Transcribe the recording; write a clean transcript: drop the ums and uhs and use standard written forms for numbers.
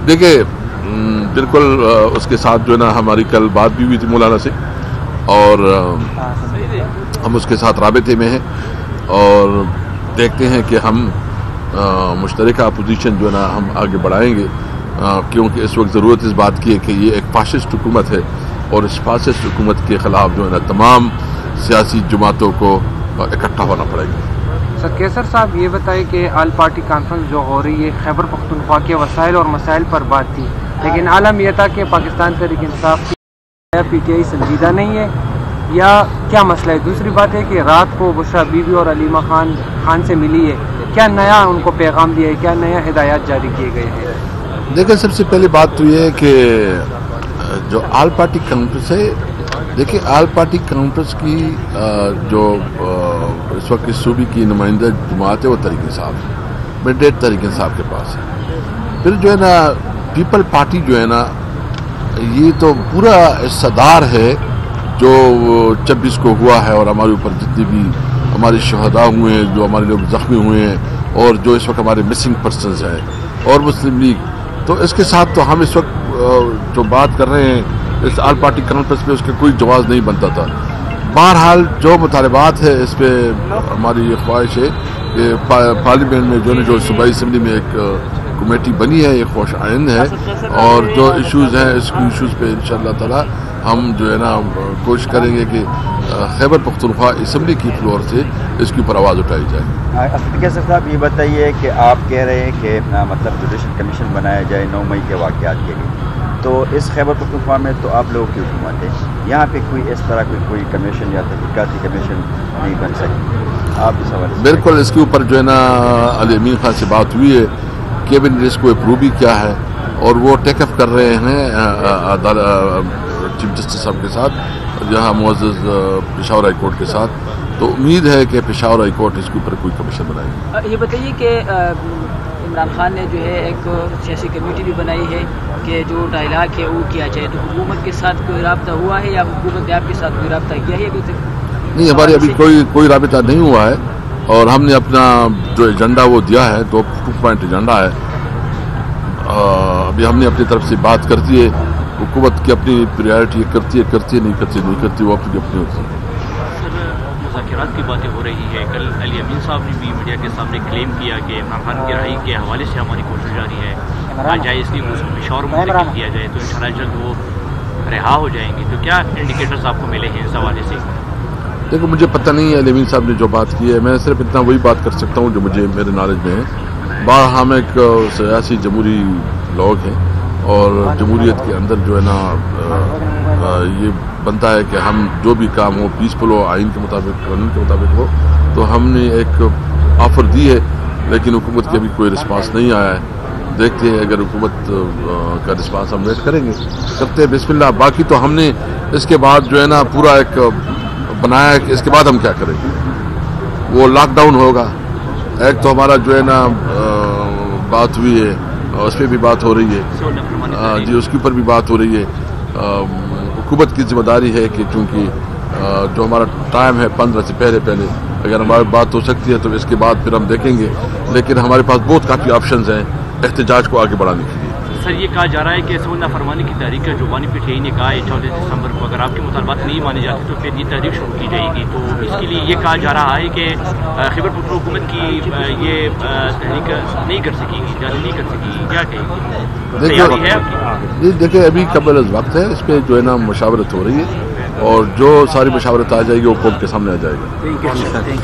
دیکھیے بالکل اس کے ساتھ جو ہے نا ہماری کل بات بھی ہوئی تھی مولانا سے، اور ہم اس کے ساتھ رابطے میں ہیں اور دیکھتے ہیں کہ ہم مشترکہ اپوزیشن جو ہے نا ہم آگے بڑھائیں گے، کیونکہ اس وقت ضرورت اس بات کی ہے کہ یہ ایک فاشسٹ حکومت ہے اور اس فاشسٹ حکومت کے خلاف جو ہے نا تمام سیاسی جماعتوں کو اکٹھا ہونا پڑے گا۔ سر کیسر صاحب یہ بتائیں کہ آل پارٹی کانفرنس جو ہو رہی ہے خیبر پختونخوا کے وسائل اور مسائل پر بات تھی، لیکن عالم یہ تھا کہ پاکستان تحریک انصاف کی پی ٹی آئی سنجیدہ نہیں ہے یا کیا مسئلہ ہے؟ دوسری بات ہے کہ رات کو بشریٰ بی بی اور علیمہ خان سے ملی ہے، کیا نیا ان کو پیغام دیا ہے، کیا نیا ہدایات جاری کیے گئے ہیں؟ دیکھیں سب سے پہلی بات تو یہ ہے کہ جو آل پارٹی کانفرنس ہے، دیکھیں آل پارٹی کانفرنس کی جو اس وقت اس صوبے کی نمائندہ جماعت ہے وہ تحریک انصاف، مینڈیٹ تحریک انصاف کے پاس ہے۔ پھر جو ہے نا پیپل پارٹی جو ہے نا یہ تو پورا صدار ہے جو 26 کو ہوا ہے، اور ہمارے اوپر جتنے بھی ہمارے شہداء ہوئے ہیں، جو ہمارے لوگ زخمی ہوئے ہیں، اور جو اس وقت ہمارے مسنگ پرسنز ہیں، اور مسلم لیگ، تو اس کے ساتھ تو ہم اس وقت جو بات کر رہے ہیں اس آل پارٹی کانفرنس پہ اس کا کوئی جواز نہیں بنتا تھا۔ بہرحال جو مطالبات ہے اس پہ ہماری یہ خواہش ہے کہ پارلیمنٹ میں جو صوبائی اسمبلی میں ایک کمیٹی بنی ہے، یہ خوش آئند ہے، اور جو ایشوز ہیں اس ایشوز پہ انشاءاللہ تعالی ہم جو ہے نا کوشش کریں گے کہ خیبر پختونخوا اسمبلی کی فلور سے اس کے اوپر آواز اٹھائی جائے۔ کیسر صاحب یہ بتائیے کہ آپ کہہ رہے ہیں کہ مطلب جوڈیشل کمیشن بنایا جائے 9 مئی کے واقعات کے لیے، تو اس خیبر پختونخوا میں تو آپ لوگوں کی حکومت ہے، یہاں پہ کوئی اس طرح کوئی کمیشن یا تحقیقاتی کمیشن نہیں بن سکتی، آپ اس حوالے سے؟ بالکل اس کے اوپر جو ہے نا علی امین خان سے بات ہوئی ہے، کیبنٹ اس کو اپروو بھی کیا ہے، اور وہ ٹیک اپ کر رہے ہیں چیف جسٹس صاحب کے ساتھ، جہاں معزز پشاور ہائی کورٹ کے ساتھ، تو امید ہے کہ پشاور ہائی کورٹ اس کے اوپر کوئی کمیشن بنائے گی۔ یہ بتائیے کہ عمران خان نے جو ہے ایک سیاسی کمیٹی بھی بنائی ہے کہ جو ڈائلاگ ہے وہ کیا جائے، تو حکومت کے ساتھ کوئی رابطہ ہوا ہے یا حکومت نے آپ کے ساتھ کوئی رابطہ کیا ہے ابھی تک؟ نہیں، ہمارے ابھی کوئی رابطہ نہیں ہوا ہے، اور ہم نے اپنا جو ایجنڈا وہ دیا ہے، 2 پوائنٹ ایجنڈا ہے، ابھی ہم نے اپنی طرف سے بات کرتی ہے، حکومت کی اپنی پریارٹی کرتی ہے نہیں کرتی وہ اپنی ہوتی ہے۔ مذاکرات کی باتیں ہو رہی ہے، کل علی امین صاحب نے بھی میڈیا کے سامنے کلیم کیا کہ عمران خان کی رہائی کے حوالے سے ہماری کوشش جاری ہے، جائے اس کی پشاور منتقل کیا جائے تو انشاءاللہ جلد وہ رہا ہو جائیں گے، تو کیا انڈیکیٹرز آپ کو ملے ہیں اس حوالے سے؟ دیکھو مجھے پتہ نہیں ہے علی امین صاحب نے جو بات کی ہے، میں صرف اتنا وہی بات کر سکتا ہوں جو مجھے میرے نالج میں ہے۔ ہم ایک سیاسی جمہوری لوگ ہیں، اور جمہوریت کے اندر جو ہے نا یہ بنتا ہے کہ ہم جو بھی کام ہو پیسفل ہو، آئین کے مطابق، قانون کے مطابق ہو، تو ہم نے ایک آفر دی ہے، لیکن حکومت کی ابھی کوئی رسپانس نہیں آیا ہے۔ دیکھتے ہیں اگر حکومت کا رسپانس ہم ویٹ کریں گے، کرتے ہیں بسم اللہ۔ باقی تو ہم نے اس کے بعد جو ہے نا پورا ایک بنایا ہے کہ اس کے بعد ہم کیا کریں گے۔ وہ لاک ڈاؤن ہوگا، ایک تو ہمارا جو ہے نا بات ہوئی ہے، اس پہ بھی بات ہو رہی ہے، جی اس کے اوپر بھی بات ہو رہی ہے۔ حکومت کی ذمہ داری ہے کہ چونکہ جو ہمارا ٹائم ہے 15 سے پہلے اگر ہماری بات ہو سکتی ہے تو اس کے بعد پھر ہم دیکھیں گے، لیکن ہمارے پاس بہت کافی آپشنز ہیں احتجاج کو آگے بڑھانے کے لیے۔ سر یہ کہا جا رہا ہے کہ سول نافرمانی کی تحریک کا جو بانی پی ٹی آئی نے کہا ہے 14 دسمبر کو اگر آپ کے مطالبات نہیں مانے جاتے تو پھر یہ تحریک شروع کی جائے گی، تو اس کے لیے یہ کہا جا رہا ہے کہ خیبر پختونخوا حکومت کی یہ تحریک نہیں کر سکے گی، جاری نہیں کر سکے گی، کیا کہے گی؟ تیاری ہے آپ کی؟ دیکھیں ابھی قبل از وقت ہے، اس پہ جو ہے نا مشاورت ہو رہی ہے، اور جو ساری مشاورت آ جائے گی وہ قوم کے سامنے آ جائے گی۔